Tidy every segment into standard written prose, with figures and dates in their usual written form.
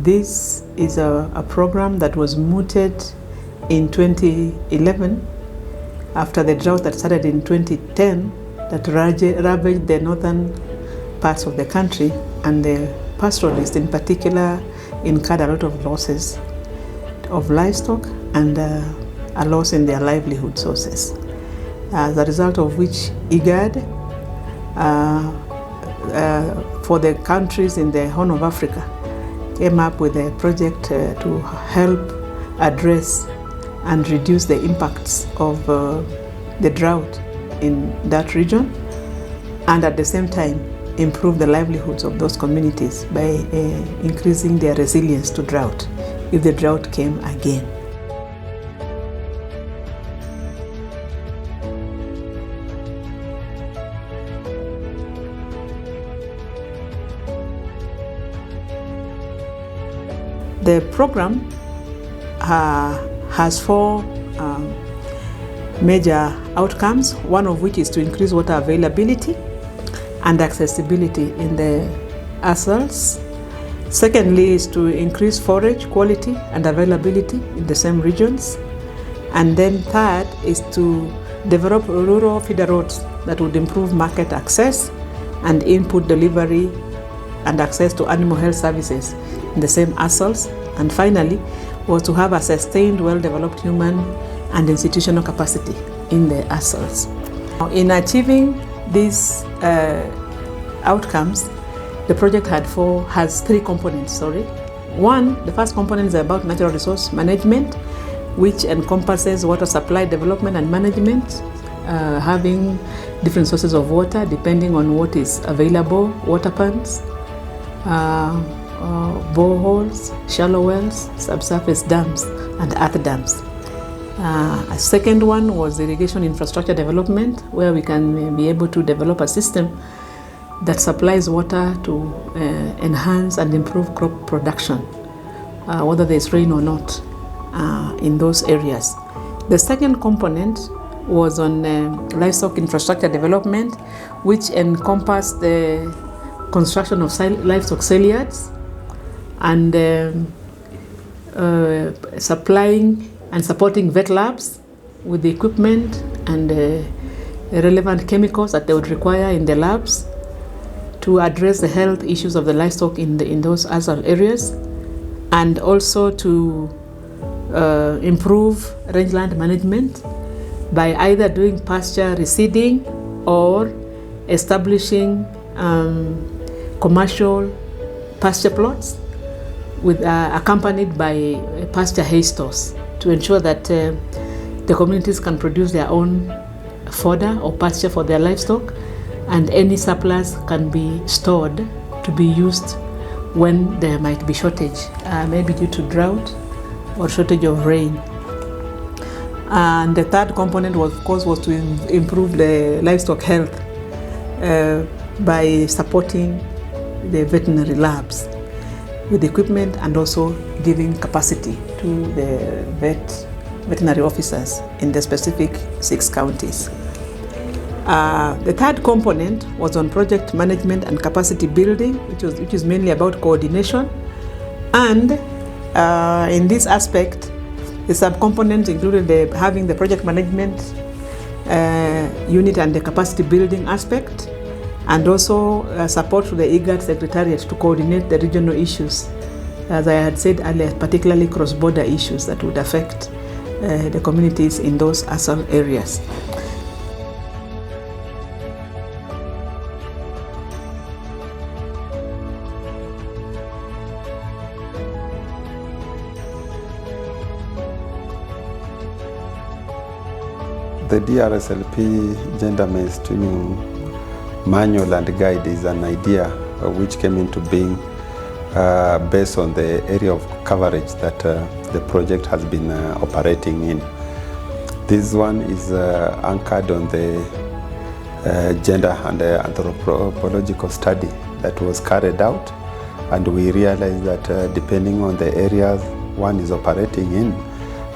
This is a program that was mooted in 2011 after the drought that started in 2010 that ravaged the northern parts of the country, and the pastoralists in particular incurred a lot of losses of livestock and a loss in their livelihood sources. As a result of which IGAD, for the countries in the Horn of Africa, came up with a project to help address and reduce the impacts of the drought in that region, and at the same time improve the livelihoods of those communities by increasing their resilience to drought if the drought came again. The program has four major outcomes, one of which is to increase water availability and accessibility in the ASALs. Secondly is to increase forage quality and availability in the same regions. And then third is to develop rural feeder roads that would improve market access and input delivery and access to animal health services in the same ASALs. And finally was to have a sustained, well-developed human and institutional capacity in the ASALs. In achieving these outcomes, the project has three components. One, the first component is about natural resource management, which encompasses water supply development and management, having different sources of water depending on what is available, water pumps, boreholes, shallow wells, subsurface dams, and earth dams. A second one was irrigation infrastructure development, where we can be able to develop a system that supplies water to enhance and improve crop production, whether there's rain or not in those areas. The second component was on livestock infrastructure development, which encompassed the construction of livestock sale yards and supplying and supporting vet labs with the equipment and relevant chemicals that they would require in the labs to address the health issues of the livestock in those ASAL areas, and also to improve rangeland management by either doing pasture reseeding or establishing commercial pasture plots with accompanied by pasture hay stores to ensure that the communities can produce their own fodder or pasture for their livestock, and any surplus can be stored to be used when there might be shortage, maybe due to drought or shortage of rain. And the third component was, of course, was to improve the livestock health by supporting the veterinary labs with equipment and also giving capacity to the veterinary officers in the specific 6 counties. The third component was on project management and capacity building, which is mainly about coordination. And in this aspect, the subcomponents included having the project management unit and the capacity building aspect, and also support to the IGAD Secretariat to coordinate the regional issues, as I had said earlier, particularly cross-border issues that would affect the communities in those ASAL areas. The DRSLP Gender Mainstreaming Manual and Guide is an idea which came into being based on the area of coverage that the project has been operating in. This one is anchored on the gender and anthropological study that was carried out, and we realized that depending on the areas one is operating in,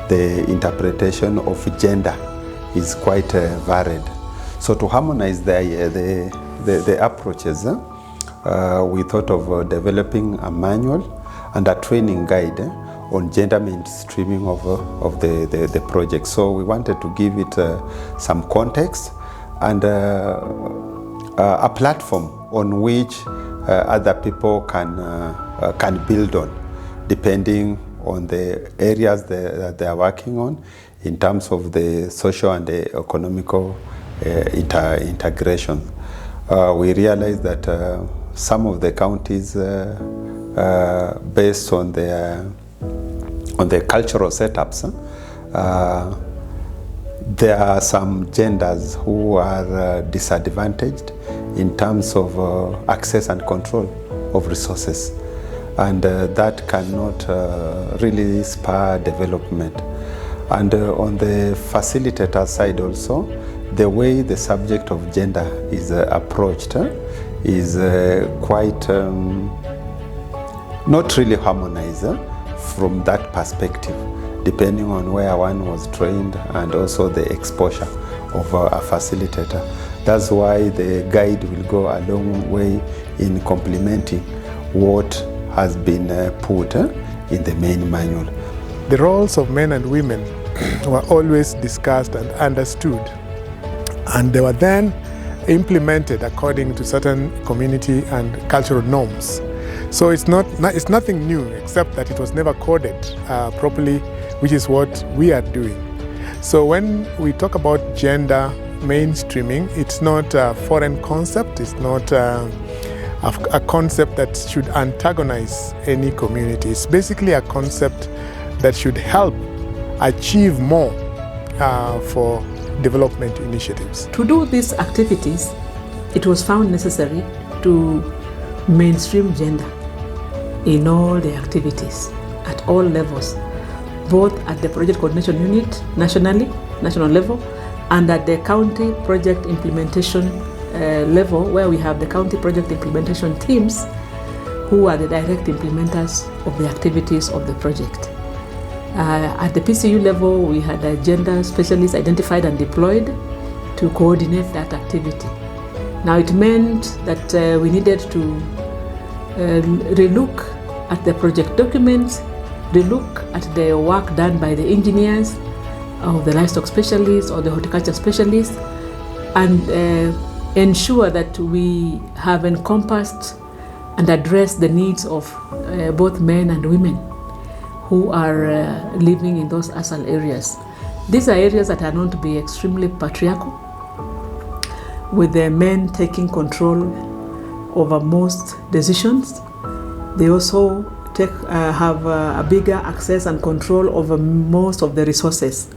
the interpretation of gender is quite varied. So to harmonize the approaches, we thought of developing a manual and a training guide on gender mainstreaming of the project. So we wanted to give it some context and a platform on which other people can build on, depending on the areas that they are working on in terms of the social and the economical integration. We realized that some of the counties, based on their cultural setups, there are some genders who are disadvantaged in terms of access and control of resources, and that cannot really spur development. And on the facilitator side also, the way the subject of gender is approached is quite not really harmonized from that perspective, depending on where one was trained and also the exposure of a facilitator. That's why the guide will go a long way in complementing what has been put in the main manual. The roles of men and women were always discussed and understood, and they were then implemented according to certain community and cultural norms. So it's nothing new, except that it was never coded properly, which is what we are doing. So when we talk about gender mainstreaming, it's not a foreign concept, it's not a concept that should antagonize any community. It's basically a concept that should help achieve more for development initiatives. To do these activities, it was found necessary to mainstream gender in all the activities at all levels, both at the project coordination unit national level, and at the county project implementation level, where we have the county project implementation teams who are the direct implementers of the activities of the project. At the PCU level, we had a gender specialist identified and deployed to coordinate that activity. Now it meant that we needed to relook at the project documents, relook at the work done by the engineers or the livestock specialists or the horticulture specialists, and ensure that we have encompassed and addressed the needs of both men and women who are living in those ASAL areas. These are areas that are known to be extremely patriarchal, with the men taking control over most decisions. They also have a bigger access and control over most of the resources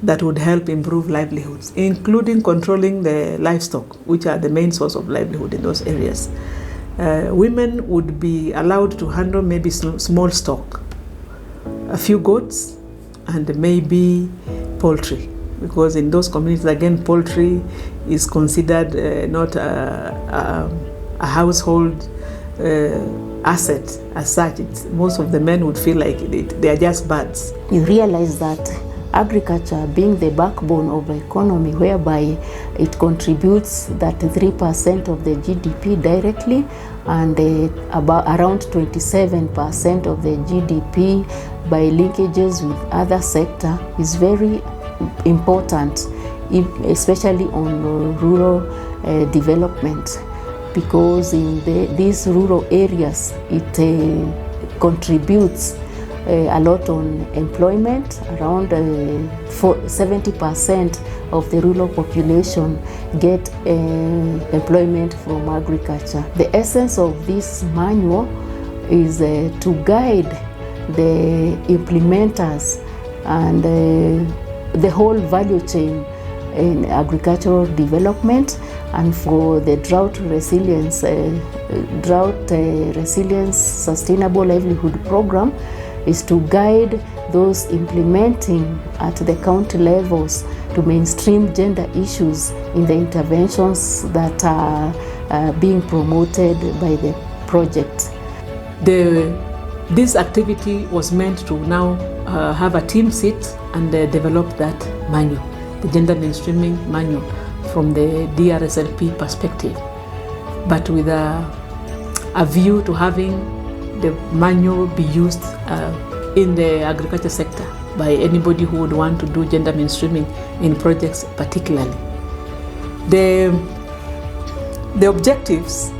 that would help improve livelihoods, including controlling the livestock, which are the main source of livelihood in those areas. Women would be allowed to handle maybe small stock, a few goats, and maybe poultry, because in those communities, again, poultry is considered not a household asset as such. Most of the men would feel like they are just birds. You realize that agriculture being the backbone of the economy, whereby it contributes that 3% of the GDP directly, and about around 27% of the GDP by linkages with other sector, is very important, especially on rural development, because in these rural areas it contributes a lot on employment. Around 70% of the rural population get employment from agriculture. The essence of this manual is to guide the implementers and the whole value chain in agricultural development, and for the drought resilience sustainable livelihood program is to guide those implementing at the county levels to mainstream gender issues in the interventions that are being promoted by the project. This activity was meant to now have a team sit and develop that manual, the gender mainstreaming manual, from the DRSLP perspective, but with a view to having the manual be used in the agriculture sector by anybody who would want to do gender mainstreaming in projects particularly. The objectives,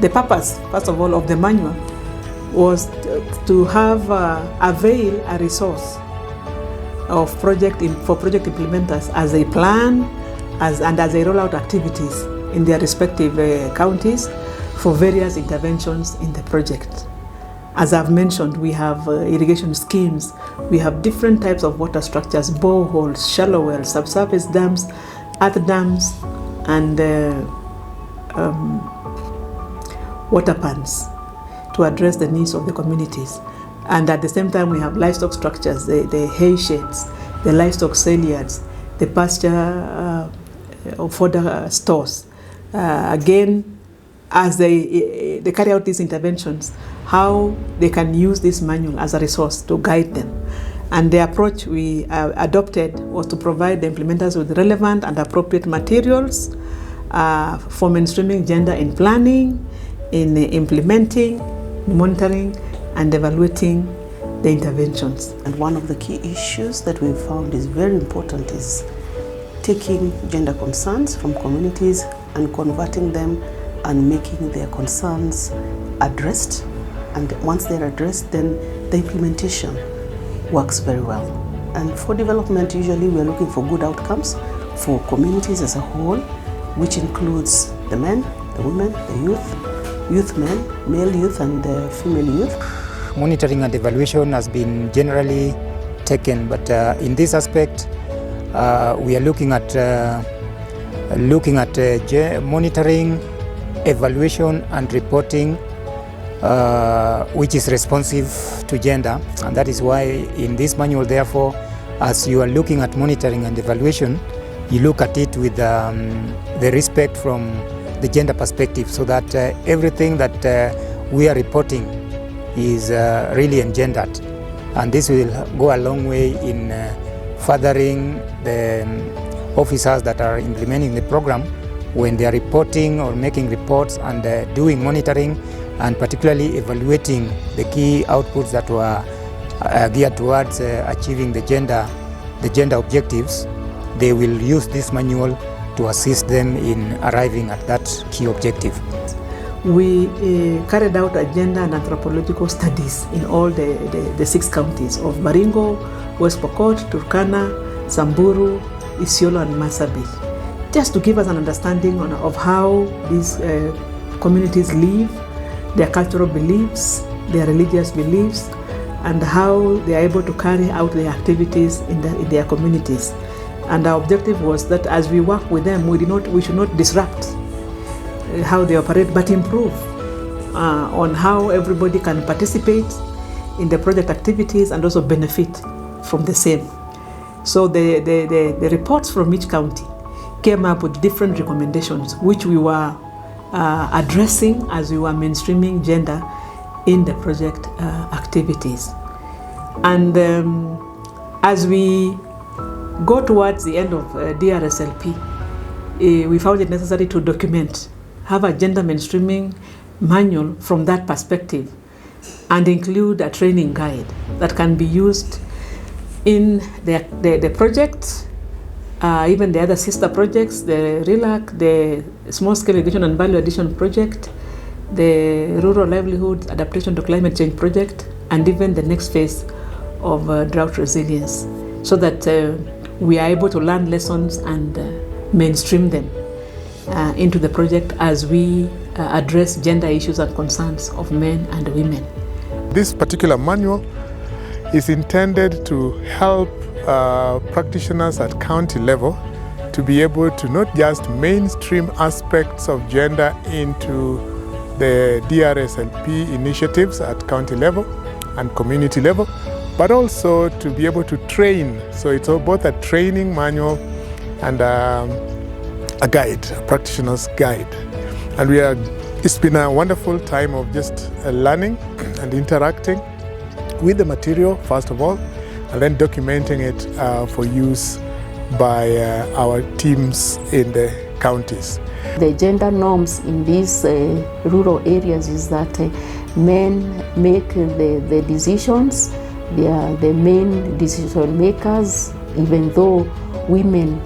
the purpose, first of all, of the manual was to have avail a resource of for project implementers as they plan and as they roll out activities in their respective counties for various interventions in the project. As I've mentioned, we have irrigation schemes, we have different types of water structures, boreholes, shallow wells, subsurface dams, earth dams, and water pans to address the needs of the communities. And at the same time, we have livestock structures, the hay sheds, the livestock sale yards, the pasture fodder stores. Again, as they carry out these interventions, how they can use this manual as a resource to guide them. And the approach we adopted was to provide the implementers with relevant and appropriate materials for mainstreaming gender in planning, in implementing, monitoring, and evaluating the interventions. And one of the key issues that we've found is very important is taking gender concerns from communities and converting them and making their concerns addressed. And once they're addressed, then the implementation works very well. And for development, usually we're looking for good outcomes for communities as a whole, which includes the men, the women, the youth men, male youth and female youth. Monitoring and evaluation has been generally taken, but in this aspect, we are looking at monitoring, evaluation and reporting, which is responsive to gender. And that is why in this manual, therefore, as you are looking at monitoring and evaluation, you look at it with the respect from the gender perspective, so that everything that we are reporting is really engendered. And this will go a long way in furthering the officers that are implementing the program when they are reporting or making reports and doing monitoring, and particularly evaluating the key outputs that were geared towards achieving the gender objectives. They will use this manual to assist them in arriving at that key objective. We carried out a gender and anthropological studies in all the 6 counties of Baringo, West Pokot, Turkana, Samburu, Isiolo and Marsabit, just to give us an understanding of how these communities live, their cultural beliefs, their religious beliefs, and how they are able to carry out their activities in their communities. And our objective was that as we work with them, we should not disrupt how they operate, but improve on how everybody can participate in the project activities and also benefit from the same. So the reports from each county came up with different recommendations, which we were addressing as we were mainstreaming gender in the project activities. And as we go towards the end of DRSLP, we found it necessary to have a gender mainstreaming manual from that perspective, and include a training guide that can be used in the project, even the other sister projects, the RELAC, the Small Scale Irrigation and Value Addition Project, the Rural Livelihood Adaptation to Climate Change Project, and even the next phase of drought resilience, so that we are able to learn lessons and mainstream them into the project as we address gender issues and concerns of men and women. This particular manual is intended to help practitioners at county level to be able to not just mainstream aspects of gender into the DRSLP initiatives at county level and community level, but also to be able to train. So it's both a training manual and a guide, a practitioner's guide. And it's been a wonderful time of just learning and interacting with the material, first of all, and then documenting it for use by our teams in the counties. The gender norms in these rural areas is that men make the decisions. They are the main decision makers, even though women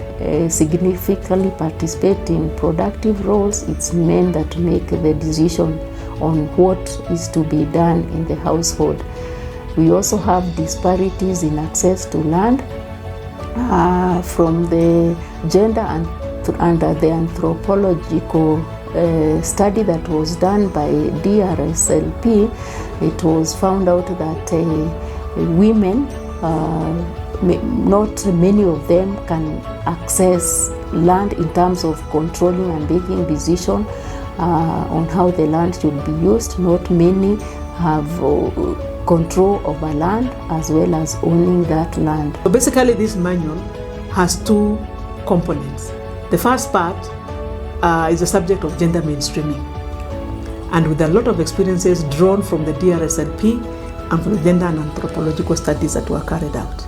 significantly participate in productive roles. It's men that make the decision on what is to be done in the household. We also have disparities in access to land from the gender and the anthropological study that was done by DRSLP. It was found out that women, not many of them can access land in terms of controlling and making decisions on how the land should be used. Not many have control over land as well as owning that land. So basically this manual has two components. The first part is the subject of gender mainstreaming, and with a lot of experiences drawn from the DRSLP and from the gender and anthropological studies that were carried out.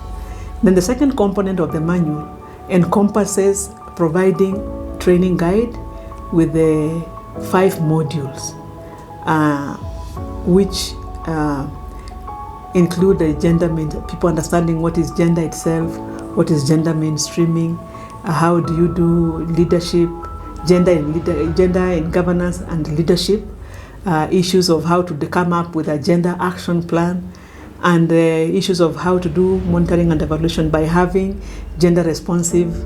Then the second component of the manual encompasses providing training guide with the 5 modules, which include the people understanding what is gender itself, what is gender mainstreaming, how do you do leadership, gender in governance and leadership, issues of how to come up with a gender action plan, and issues of how to do monitoring and evaluation by having gender responsive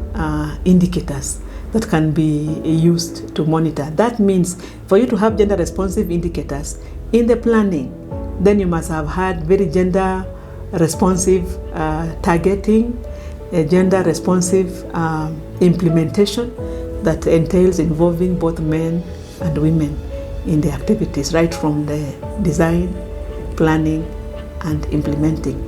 indicators that can be used to monitor. That means for you to have gender responsive indicators in the planning, then you must have had very gender responsive targeting, gender responsive implementation that entails involving both men and women in the activities, right from the design, planning, and implementing.